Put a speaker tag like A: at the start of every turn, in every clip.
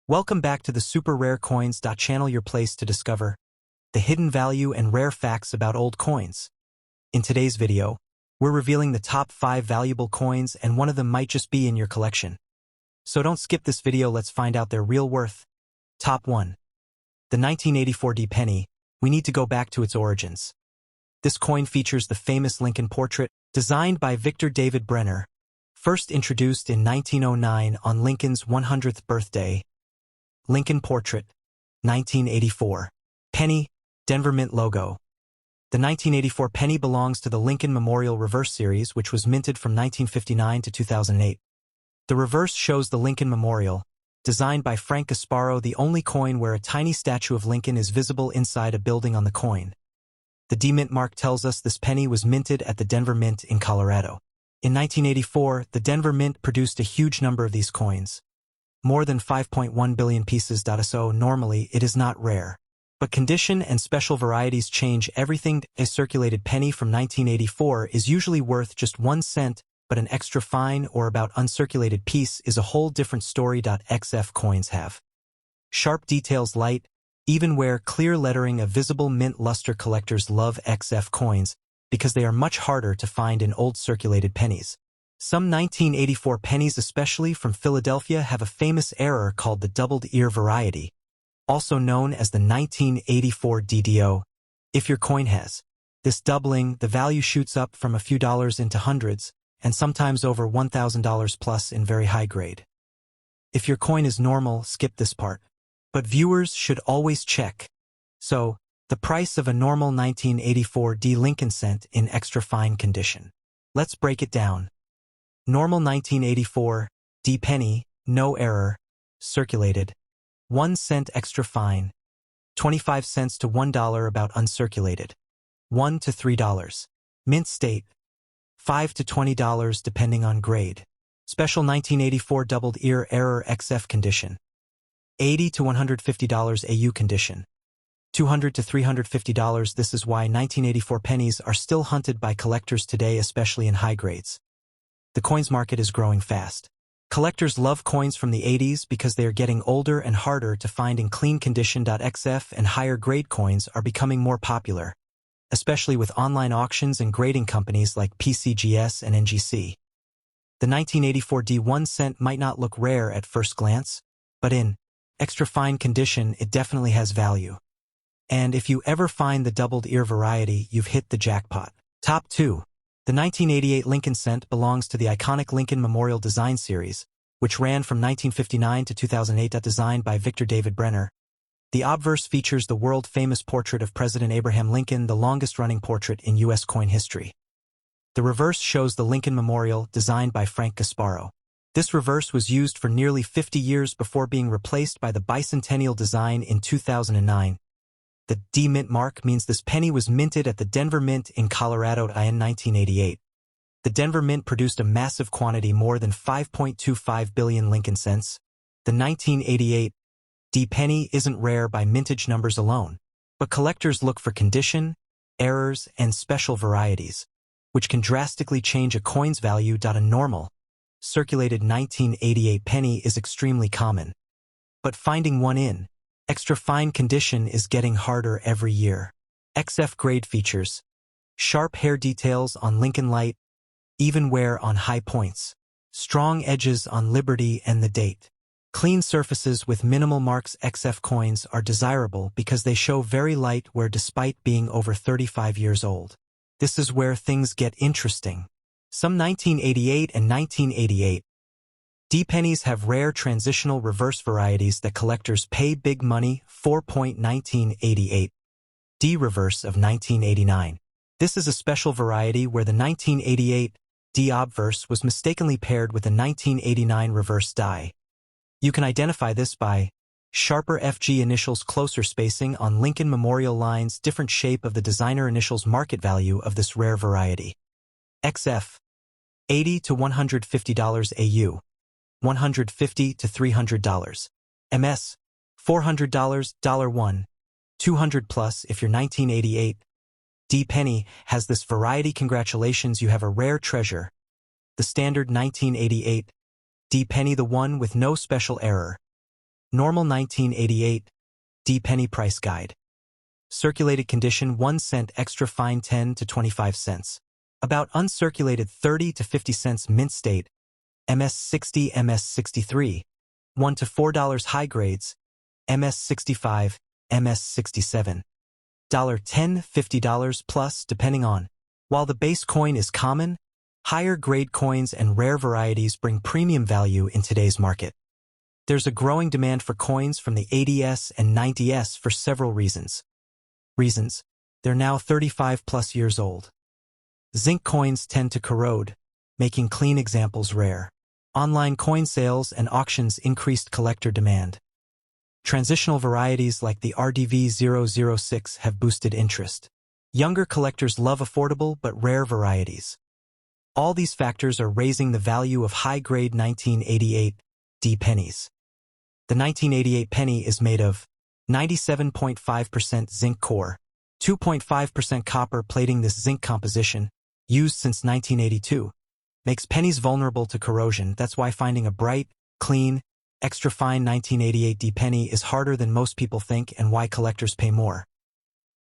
A: Welcome back to the Super Rare Coins channel, your place to discover the hidden value and rare facts about old coins. In today's video, we're revealing the top 5 valuable coins, and one of them might just be in your collection. So don't skip this video, let's find out their real worth. Top 1. The 1984 D penny. We need to go back to its origins. This coin features the famous Lincoln portrait, designed by Victor David Brenner, first introduced in 1909 on Lincoln's 100th birthday. Lincoln portrait, 1984. Penny, Denver Mint logo. The 1984 penny belongs to the Lincoln Memorial Reverse Series, which was minted from 1959 to 2008. The reverse shows the Lincoln Memorial, designed by Frank Gasparo, the only coin where a tiny statue of Lincoln is visible inside a building on the coin. The D Mint mark tells us this penny was minted at the Denver Mint in Colorado. In 1984, the Denver Mint produced a huge number of these coins. More than 5.1 billion pieces. So normally it is not rare. But condition and special varieties change everything. A circulated penny from 1984 is usually worth just 1 cent, but an extra fine or about uncirculated piece is a whole different story. XF coins have sharp details, light, even wear, clear lettering, a visible mint luster. Collectors love XF coins because they are much harder to find in old circulated pennies. Some 1984 pennies, especially from Philadelphia, have a famous error called the doubled ear variety, also known as the 1984 DDO. If your coin has this doubling, the value shoots up from a few dollars into hundreds, and sometimes over $1,000 plus in very high grade. If your coin is normal, skip this part. But viewers should always check. So, the price of a normal 1984 D Lincoln cent in extra fine condition. Let's break it down. Normal 1984 D penny, no error, circulated. 1 cent extra fine. 25 cents to $1 about uncirculated. $1 to $3. Mint state. $5 to $20 depending on grade. Special 1984 doubled ear error XF condition. $80 to $150 AU condition. $200 to $350. This is why 1984 pennies are still hunted by collectors today, especially in high grades. The coins market is growing fast. Collectors love coins from the 80s because they are getting older and harder to find in clean condition. XF and higher grade coins are becoming more popular, especially with online auctions and grading companies like PCGS and NGC. The 1984 D 1 cent might not look rare at first glance, but in extra fine condition it definitely has value. And if you ever find the doubled ear variety, you've hit the jackpot. Top 2. The 1988 Lincoln cent belongs to the iconic Lincoln Memorial Design Series, which ran from 1959 to 2008. Designed by Victor David Brenner. The obverse features the world-famous portrait of President Abraham Lincoln, the longest-running portrait in U.S. coin history. The reverse shows the Lincoln Memorial, designed by Frank Gasparo. This reverse was used for nearly 50 years before being replaced by the bicentennial design in 2009. The D Mint mark means this penny was minted at the Denver Mint in Colorado in 1988. The Denver Mint produced a massive quantity, more than 5.25 billion Lincoln cents. The 1988 D penny isn't rare by mintage numbers alone, but collectors look for condition, errors, and special varieties, which can drastically change a coin's value. A normal, circulated 1988 penny is extremely common, but finding one in extra fine condition is getting harder every year. XF grade features sharp hair details on Lincoln light, even wear on high points, strong edges on Liberty and the date. Clean surfaces with minimal marks. XF coins are desirable because they show very light wear despite being over 35 years old. This is where things get interesting. Some 1988 and 1988 D pennies have rare transitional reverse varieties that collectors pay big money for. 1988 D reverse of 1989. This is a special variety where the 1988 D obverse was mistakenly paired with a 1989 reverse die. You can identify this by sharper FG initials, closer spacing on Lincoln Memorial lines, different shape of the designer initials. Market value of this rare variety. XF, $80 to $150 AU. $150 to $300. MS, $400, $1, $200 plus if your 1988 D penny has this variety. Congratulations, you have a rare treasure. The standard 1988 D penny, the one with no special error. Normal 1988 D penny price guide. Circulated condition 1 cent, extra fine 10 to 25 cents. About uncirculated 30 to 50 cents, mint state, MS60, MS63, $1 to $4 high grades, MS65, MS67. $10, $50 plus depending on. While the base coin is common, higher grade coins and rare varieties bring premium value in today's market. There's a growing demand for coins from the 80s and 90s for several reasons. They're now 35 plus years old. Zinc coins tend to corrode, making clean examples rare. Online coin sales and auctions increased collector demand. Transitional varieties like the RDV006 have boosted interest. Younger collectors love affordable but rare varieties. All these factors are raising the value of high-grade 1988 D pennies. The 1988 penny is made of 97.5% zinc core, 2.5% copper plating. This zinc composition, used since 1982, makes pennies vulnerable to corrosion. That's why finding a bright, clean, extra fine 1988 D penny is harder than most people think and why collectors pay more.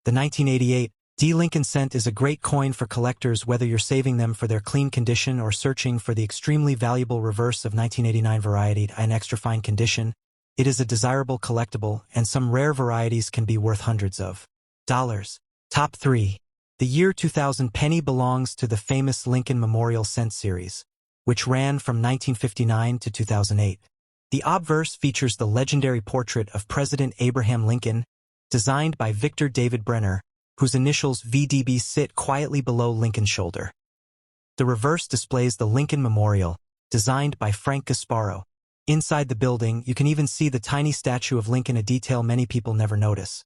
A: The 1988 D Lincoln cent is a great coin for collectors, whether you're saving them for their clean condition or searching for the extremely valuable reverse of 1989 variety in extra fine condition. It is a desirable collectible, and some rare varieties can be worth hundreds of dollars. Top 3. The year 2000 penny belongs to the famous Lincoln Memorial Cent series, which ran from 1959 to 2008. The obverse features the legendary portrait of President Abraham Lincoln, designed by Victor David Brenner, whose initials VDB sit quietly below Lincoln's shoulder. The reverse displays the Lincoln Memorial, designed by Frank Gasparo. Inside the building, you can even see the tiny statue of Lincoln, a detail many people never notice.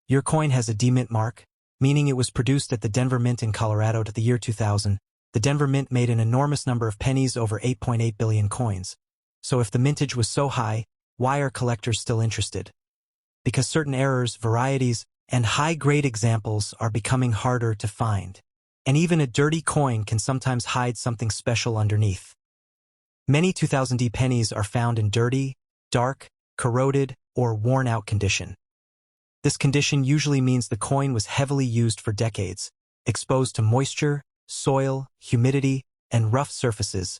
A: Your coin has a D Mint mark, meaning it was produced at the Denver Mint in Colorado to the year 2000. The Denver Mint made an enormous number of pennies, over 8.8 billion coins. So if the mintage was so high, why are collectors still interested? Because certain errors, varieties, and high-grade examples are becoming harder to find. And even a dirty coin can sometimes hide something special underneath. Many 2000 D pennies are found in dirty, dark, corroded, or worn-out condition. This condition usually means the coin was heavily used for decades, exposed to moisture, soil, humidity, and rough surfaces.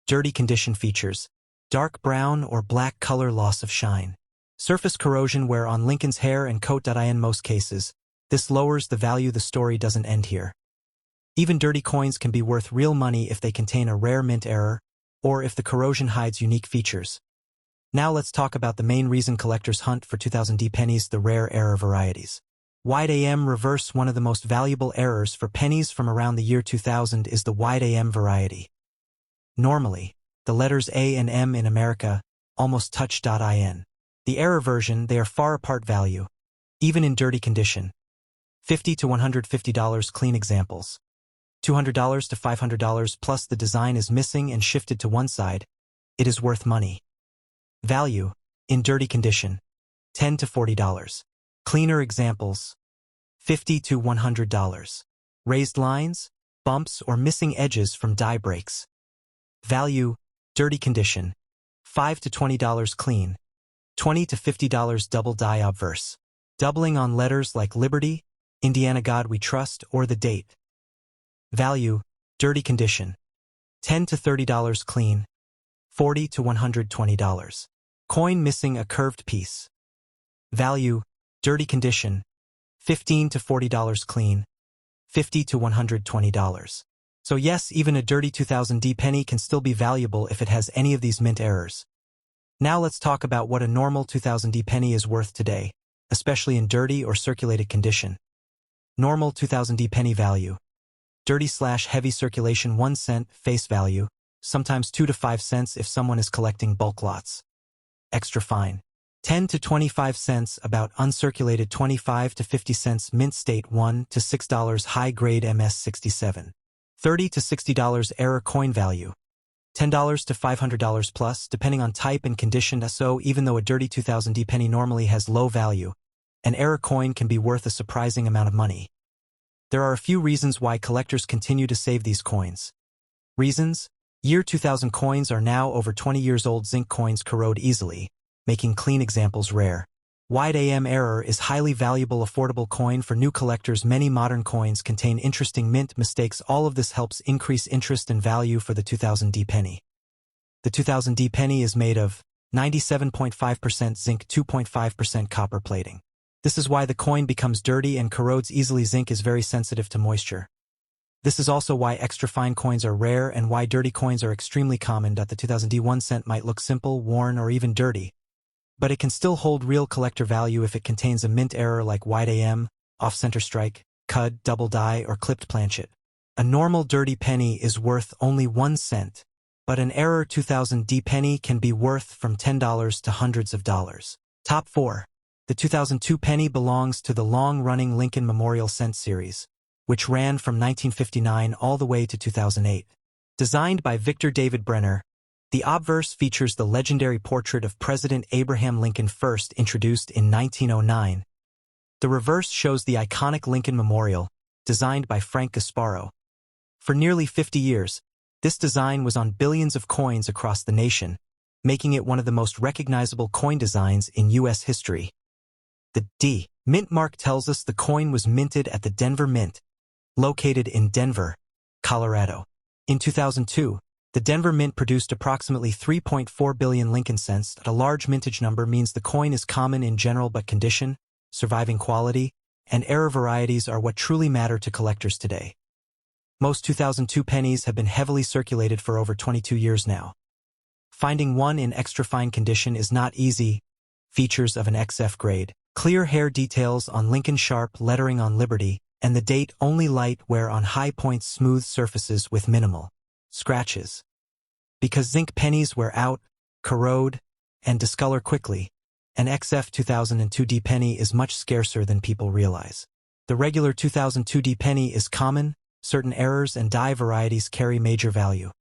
A: Dirty condition features dark brown or black color, loss of shine. Surface corrosion wear on Lincoln's hair and coat. In most cases, this lowers the value. The story doesn't end here. Even dirty coins can be worth real money if they contain a rare mint error, or if the corrosion hides unique features. Now let's talk about the main reason collectors hunt for 2000 D pennies, the rare error varieties. Wide AM reverse. One of the most valuable errors for pennies from around the year 2000 is the wide AM variety. Normally, the letters A and M in America almost touch. In the error version, they are far apart value, even in dirty condition. $50 to $150 clean examples. $200 to $500 plus the design is missing and shifted to one side. It is worth money. Value, in dirty condition, $10 to $40. Cleaner examples, $50 to $100. Raised lines, bumps, or missing edges from die breaks. Value, dirty condition, $5 to $20 clean, $20 to $50 double die obverse. Doubling on letters like Liberty, Indiana God We Trust, or the date. Value, dirty condition, $10 to $30 clean, $40 to $120. Coin missing a curved piece. Value, dirty condition, $15 to $40 clean, $50 to $120. So yes, even a dirty 2000 D penny can still be valuable if it has any of these mint errors. Now let's talk about what a normal 2000 D penny is worth today, especially in dirty or circulated condition. Normal 2000 D penny value. Dirty/heavy circulation 1 cent, face value, sometimes 2 to 5 cents if someone is collecting bulk lots. Extra fine, 10 to 25 cents, about uncirculated 25 to 50 cents, mint state $1 to $6 high grade MS67. $30 to $60 error coin value, $10 to $500 plus, depending on type and condition. So even though a dirty 2000 D penny normally has low value, an error coin can be worth a surprising amount of money. There are a few reasons why collectors continue to save these coins. Reasons: year 2000 coins are now over 20 years old. Zinc coins corrode easily, making clean examples rare. Wide AM error is highly valuable affordable coin for new collectors. Many modern coins contain interesting mint mistakes. All of this helps increase interest and value for the 2000D penny. The 2000D penny is made of 97.5% zinc, 2.5% copper plating. This is why the coin becomes dirty and corrodes easily. Zinc is very sensitive to moisture. This is also why extra fine coins are rare and why dirty coins are extremely common. The 2000D 1 cent might look simple, worn, or even dirty, but it can still hold real collector value if it contains a mint error like wide AM, off-center strike, cud, double die, or clipped planchet. A normal dirty penny is worth only 1 cent, but an error 2000D penny can be worth from $10 to hundreds of dollars. Top 4. The 2002 penny belongs to the long-running Lincoln Memorial Cent series, which ran from 1959 all the way to 2008. Designed by Victor David Brenner, the obverse features the legendary portrait of President Abraham Lincoln, first introduced in 1909. The reverse shows the iconic Lincoln Memorial, designed by Frank Gasparo. For nearly 50 years, this design was on billions of coins across the nation, making it one of the most recognizable coin designs in U.S. history. The D mint mark tells us the coin was minted at the Denver Mint, located in Denver, Colorado. In 2002, the Denver Mint produced approximately 3.4 billion Lincoln cents. A large mintage number means the coin is common in general, but condition, surviving quality, and error varieties are what truly matter to collectors today. Most 2002 pennies have been heavily circulated for over 22 years now. Finding one in extra fine condition is not easy. Features of an XF grade: clear hair details on Lincoln, sharp lettering on Liberty, and the date only, light wear on high points, smooth surfaces with minimal scratches. Because zinc pennies wear out, corrode, and discolor quickly, an XF 2002D penny is much scarcer than people realize. The regular 2002D penny is common. Certain errors and die varieties carry major value.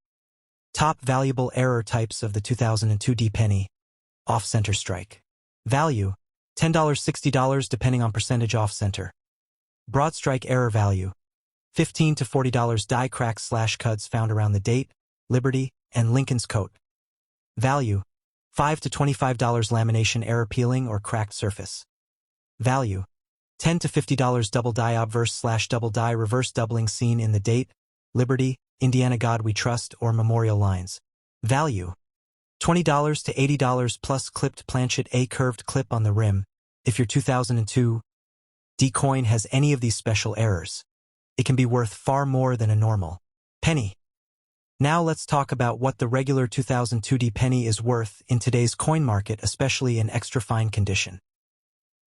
A: Top valuable error types of the 2002D penny: off-center strike. Value: $10, $60 depending on percentage off-center. Broad strike error value: $15 to $40. Die cracks / cuds found around the date, Liberty, and Lincoln's coat. Value: $5 to $25. Lamination error, peeling or cracked surface. Value: $10 to $50. Double die obverse / double die reverse doubling seen in the date, Liberty, Indiana God We Trust, or Memorial lines. Value: $20 to $80 plus clipped planchet, a curved clip on the rim. If your 2002 D coin has any of these special errors, it can be worth far more than a normal penny. Now let's talk about what the regular 2002D penny is worth in today's coin market, especially in extra fine condition.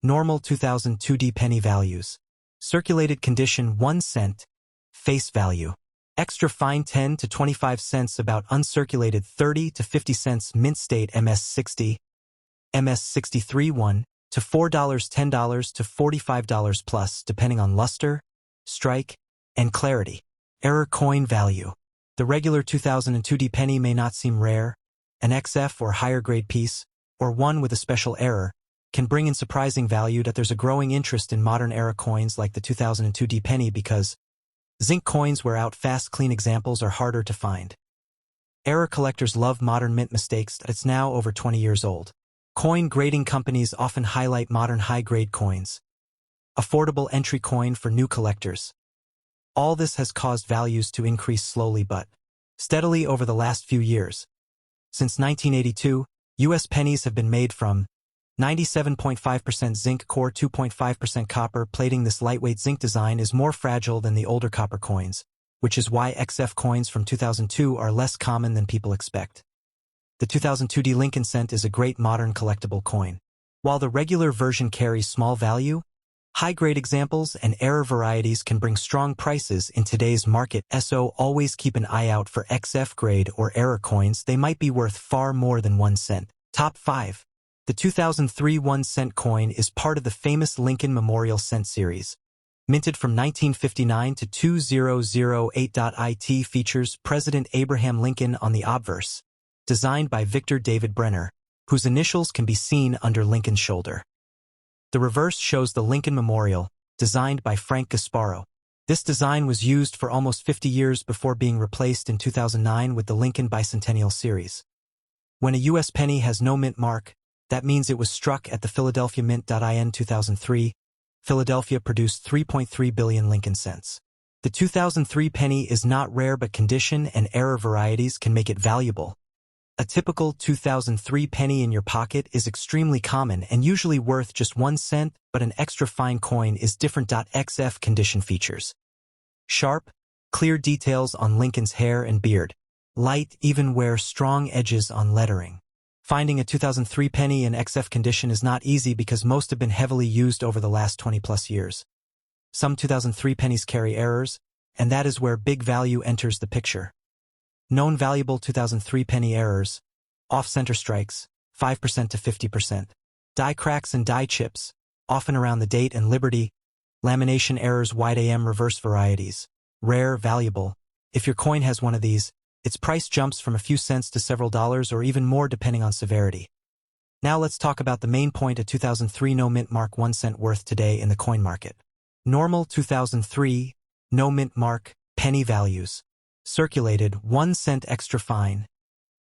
A: Normal 2002D penny values: circulated condition 1 cent, face value; extra fine 10 to 25 cents, about uncirculated 30 to 50 cents; mint state MS60, MS63 1 to $4, $10 to $45 plus depending on luster, strike, and clarity. Error coin value: the regular 2002D penny may not seem rare. An XF or higher grade piece, or one with a special error, can bring in surprising value. That there's a growing interest in modern era coins like the 2002D penny because zinc coins wear out fast. Clean examples are harder to find. Error collectors love modern mint mistakes. It's now over 20 years old. Coin grading companies often highlight modern high-grade coins. Affordable entry coin for new collectors. All this has caused values to increase slowly but steadily over the last few years. Since 1982, U.S. pennies have been made from 97.5% zinc core, 2.5% copper plating. This lightweight zinc design is more fragile than the older copper coins, which is why XF coins from 2002 are less common than people expect. The 2002D Lincoln cent is a great modern collectible coin. While the regular version carries small value, high-grade examples and error varieties can bring strong prices in today's market. So always keep an eye out for XF grade or error coins. They might be worth far more than 1 cent. Top 5. The 2003 1 cent coin is part of the famous Lincoln Memorial Cent series. Minted from 1959 to 2008. It features President Abraham Lincoln on the obverse, designed by Victor David Brenner, whose initials can be seen under Lincoln's shoulder. The reverse shows the Lincoln Memorial, designed by Frank Gasparo. This design was used for almost 50 years before being replaced in 2009 with the Lincoln Bicentennial series. When a U.S. penny has no mint mark, That means it was struck at the Philadelphia Mint.in 2003. Philadelphia produced 3.3 billion Lincoln cents. The 2003 penny is not rare, but condition and error varieties can make it valuable. A typical 2003 penny in your pocket is extremely common and usually worth just 1 cent, but an extra fine coin is different. XF condition features: sharp, clear details on Lincoln's hair and beard. Light, even wear strong edges on lettering. Finding a 2003 penny in XF condition is not easy because most have been heavily used over the last 20+ years. Some 2003 pennies carry errors, and that is where big value enters the picture. Known valuable 2003 penny errors: off-center strikes, 5% to 50%. Die cracks and die chips, often around the date and liberty. Lamination errors, wide AM reverse varieties. Rare, valuable. If your coin has one of these, its price jumps from a few cents to several dollars or even more depending on severity. Now let's talk about the main point: a 2003 no mint mark 1 cent worth today in the coin market. Normal 2003, no mint mark, penny values. Circulated, 1 cent extra fine.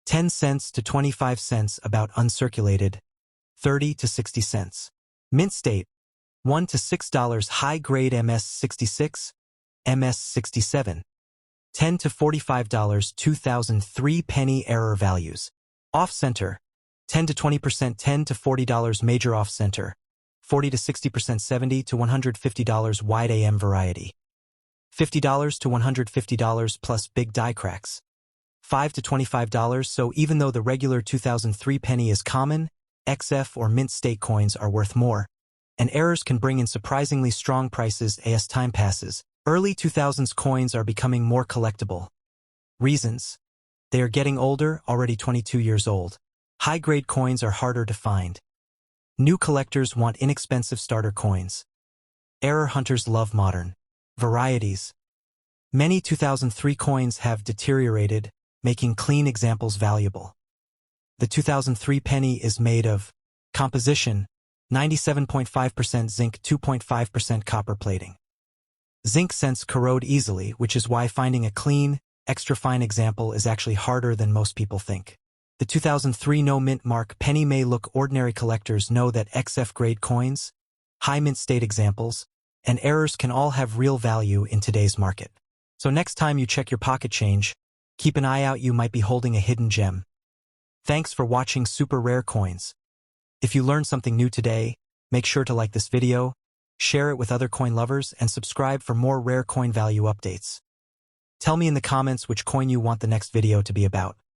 A: 10 cents to 25 cents about uncirculated. 30 to 60 cents. Mint state, $1 to $6 high grade MS 66, MS 67. $10 to $45 2003 penny error values. Off-center, 10 to 20%, $10 to $40 major off-center, 40 to 60%, $70 to $150 wide AM variety, $50 to $150 plus big die cracks, $5 to $25. So even though the regular 2003 penny is common, XF or mint state coins are worth more, and errors can bring in surprisingly strong prices as time passes. Early 2000s coins are becoming more collectible. Reasons: they are getting older, already 22 years old. High-grade coins are harder to find. New collectors want inexpensive starter coins. Error hunters love modern varieties. Many 2003 coins have deteriorated, making clean examples valuable. The 2003 penny is made of composition: 97.5% zinc, 2.5% copper plating. Zinc scents corrode easily, which is why finding a clean, extra fine example is actually harder than most people think. The 2003 no mint mark penny may look ordinary. Collectors know that XF grade coins, high mint state examples, and errors can all have real value in today's market. So next time you check your pocket change, keep an eye out, you might be holding a hidden gem. Thanks for watching Super Rare Coins. If you learned something new today, make sure to like this video, share it with other coin lovers, and subscribe for more rare coin value updates. Tell me in the comments which coin you want the next video to be about.